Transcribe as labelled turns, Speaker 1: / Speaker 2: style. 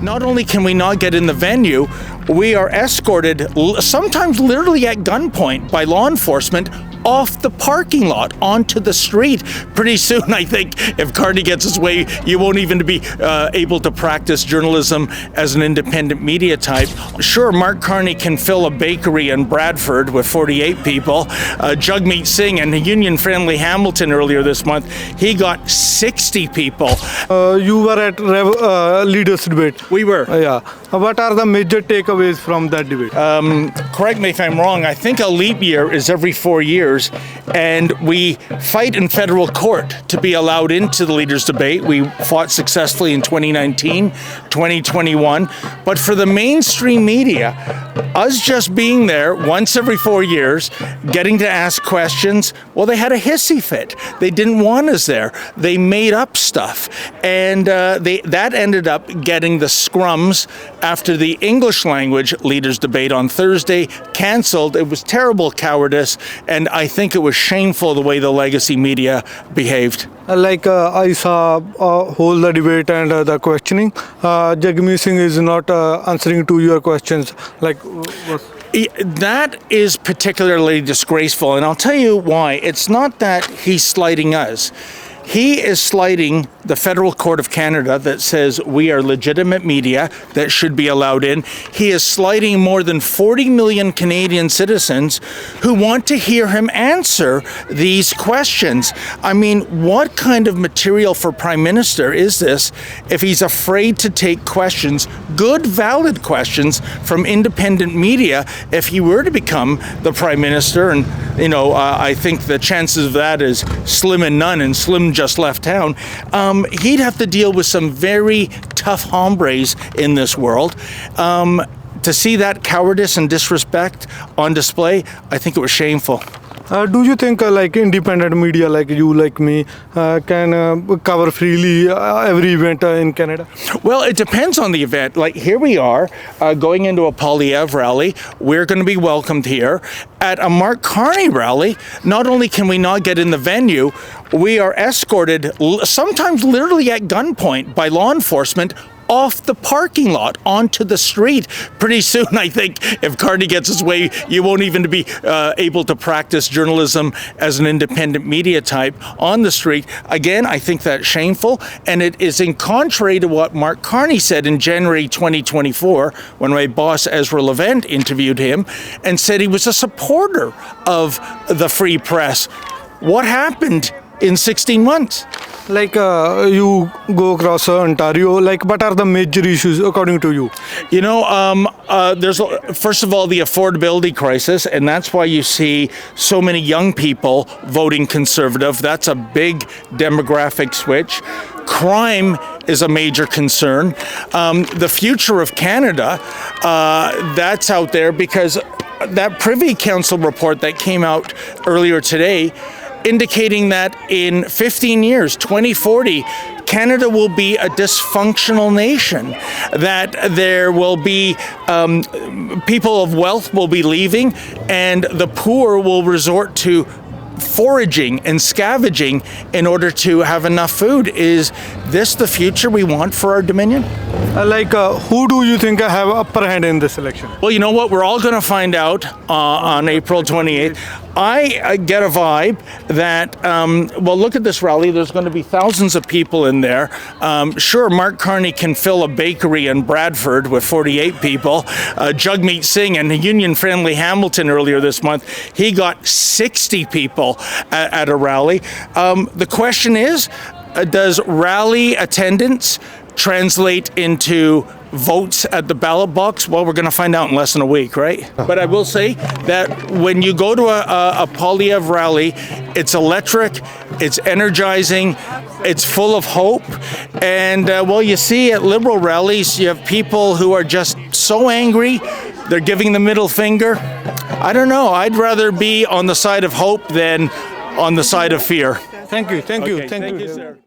Speaker 1: Not only can we not get in the venue, we are escorted, sometimes literally at gunpoint, by law enforcement off the parking lot onto the street. Pretty soon, I think, if Carney gets his way, you won't even be able to practice journalism as an independent media type. Sure, Mark Carney can fill a bakery in Bradford with 48 people. Jagmeet Singh and Union-friendly Hamilton earlier this month, he got 60 people.
Speaker 2: You were at leaders debate.
Speaker 1: We were.
Speaker 2: Yeah. What are the major takeaways from that debate?
Speaker 1: Correct me if I'm wrong, I think a leap year is every 4 years, and we fight in federal court to be allowed into the leaders debate. We fought successfully in 2019, 2021, but for the mainstream media, us just being there once every 4 years, getting to ask questions, well, they had a hissy fit. They didn't want us there. They made up stuff, and that ended up getting the scrums after the English language leaders debate on Thursday cancelled. It was terrible cowardice, and I think it was shameful the way the legacy media behaved.
Speaker 2: I saw whole the debate and the questioning. Jagmeet Singh is not answering to your questions.
Speaker 1: That is particularly disgraceful, and I'll tell you why. It's not that he's slighting us. He is slighting the Federal Court of Canada that says we are legitimate media that should be allowed in. He is slighting more than 40 million Canadian citizens who want to hear him answer these questions. I mean, what kind of material for Prime Minister is this if he's afraid to take questions, good, valid questions from independent media, if he were to become the Prime Minister? And, I think the chances of that is slim and none, and slim just left town. He'd have to deal with some very tough hombres in this world. To see that cowardice and disrespect on display, I think it was shameful.
Speaker 2: Do you think independent media like you, like me, can cover freely every event in Canada?
Speaker 1: Well, it depends on the event. Like here we are going into a Polyev rally. We're going to be welcomed here. At a Mark Carney rally, not only can we not get in the venue, we are escorted, sometimes literally at gunpoint, by law enforcement off the parking lot onto the street. Pretty soon, I think, if Carney gets his way, you won't even be able to practice journalism as an independent media type on the street. Again, I think that's shameful, and it is in contrary to what Mark Carney said in January 2024 when my boss Ezra Levent interviewed him and said he was a supporter of the free press. What happened in 16 months?
Speaker 2: You go across Ontario, what are the major issues according to you?
Speaker 1: There's, first of all, the affordability crisis, and that's why you see so many young people voting Conservative. That's a big demographic switch. Crime is a major concern. The future of Canada, that's out there because that Privy Council report that came out earlier today indicating that in 15 years, 2040, Canada will be a dysfunctional nation, that there will be people of wealth will be leaving, and the poor will resort to foraging and scavenging in order to have enough food. Is this the future we want for our Dominion?
Speaker 2: Who do you think have upper hand in this election?
Speaker 1: Well, you know what? We're all going to find out on April 28th. I get a vibe that, look at this rally. There's going to be thousands of people in there. Sure, Mark Carney can fill a bakery in Bradford with 48 people. Jagmeet Singh and Union-friendly Hamilton earlier this month, he got 60 people at a rally. The question is, does rally attendance translate into votes at the ballot box? Well, we're going to find out in less than a week, right? But I will say that when you go to a Polyev rally, it's electric, it's energizing, it's full of hope. And, you see at Liberal rallies, you have people who are just so angry, they're giving the middle finger. I don't know. I'd rather be on the side of hope than on the side of fear.
Speaker 2: Thank you.
Speaker 1: Thank you, sir.